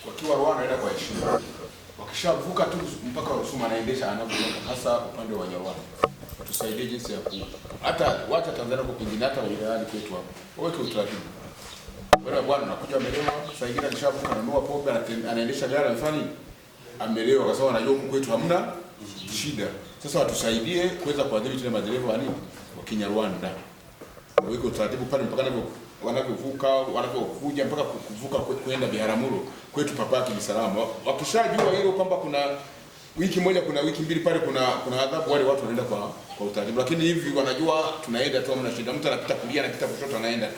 wakiwa Rwanda wanaenda kwa heshima. Wakishavuka tu mpaka wa Rusumo anaendesha anapotoka, hasa upande wa Nyarwanda. Watusaidie jinsi ya hata wacha Tanzania kwa pengine hata wilayani kwetu hapo. Waweke utaratibu. Wewe bwana unakuja amelewa, saa nyingine alishavuka ananua pombe anaendesha gari amefanya amelewa kwa sababu anajua huko kwetu hamna shida. Sasa watusaidie kuweza kuadhibiti tena madereva wa Kinyarwanda. Waweke utaratibu pale mpaka wanavyovuka, wanavyokuja mpaka kuvuka kwenda Biharamulo kwetu papaki ni salama. Wakishajua hilo kwamba kuna wiki moja, kuna wiki mbili pale kuna adhabu, wale watu wanaenda kwa utaratibu. Lakini hivi wanajua tunaenda tu hamna shida. Mtu anapita kulia anapita kushoto anaenda tu.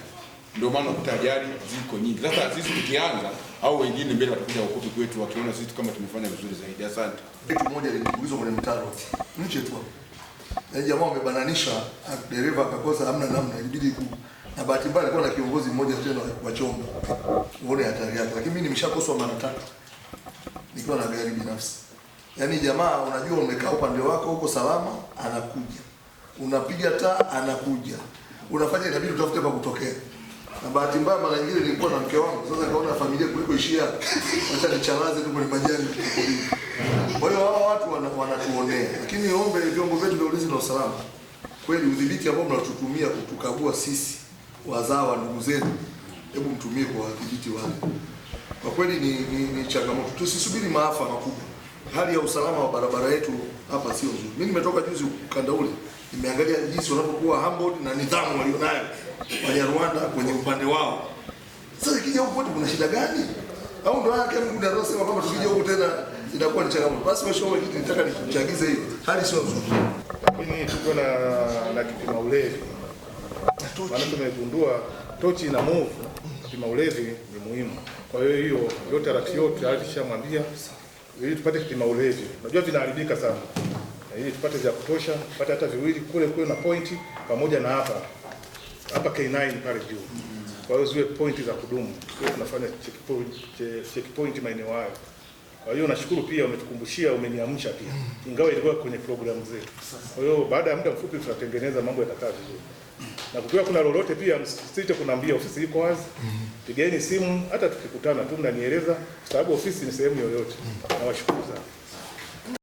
Ndio maana ukuta ajali ziko nyingi. Sasa sisi tukianza au wengine mbele watakuja huko kwetu wakiona sisi kama tumefanya vizuri zaidi. Asante. Kitu moja liliulizwa kwenye mtaro nje tu. Na jamaa wamebananisha, dereva akakosa hamna namna, ilibidi na bahati mbaya alikuwa na kiongozi mmoja tena wa chombo. Uone hatari yake. Lakini mimi nimeshakoswa mara 3 nikiwa na gari binafsi. Yaani jamaa unajua umekaa upande wako huko salama, anakuja. Unapiga taa anakuja. Unafanya inabidi utafute pa kutokea. Na bahati mbaya mara nyingine nilikuwa na mke wangu. Sasa kaona familia kuliko ishia. Acha nichalaze tu kwenye majani. Kwa hiyo hao watu wanatuonea. Lakini niombe vyombo vyetu vya ulinzi na usalama. Kweli udhibiti ambao mnatutumia kutukagua sisi wazawa ndugu zetu, hebu mtumie kwa udhibiti wale. Kwa kweli ni changamoto. Tusisubiri maafa makubwa. Hali ya usalama wa barabara yetu hapa sio nzuri. Mimi nimetoka juzi ukanda ule. Nimeangalia jinsi wanapokuwa humble na nidhamu walionayo Wanyarwanda kwenye upande wao. Sasa ikija huko kuna shida gani? Au ndo yake Mungu ndio anasema kwamba tukija huko tena inakuwa ni changamoto. Basi mheshimiwa kitu nitaka nikuchagize hiyo. Hali sio nzuri. Lakini tuko na kipima ulevi. Maana tumegundua tochi na move kipima ulevi ni muhimu. Kwa hiyo yote rafiki yote alishamwambia ili tupate kipima ulevi. Unajua vinaharibika sana. Ili tupate vya kutosha, tupate hata viwili kule na pointi pamoja na hapa K9 pale juu. Kwa hiyo ziwe pointi za kudumu. Tunafanya checkpoint maeneo hayo. Kwa hiyo nashukuru pia umetukumbushia, umeniamsha pia. Ingawa ilikuwa kwenye programu zetu. Kwa hiyo baada ya muda mfupi tutatengeneza mambo yatakaa vizuri. Na kukiwa kuna lolote pia msisite kuniambia, ofisi iko wazi. Pigeni simu hata tukikutana tu mnanieleza, sababu ofisi ni sehemu yoyote. Nawashukuru sana.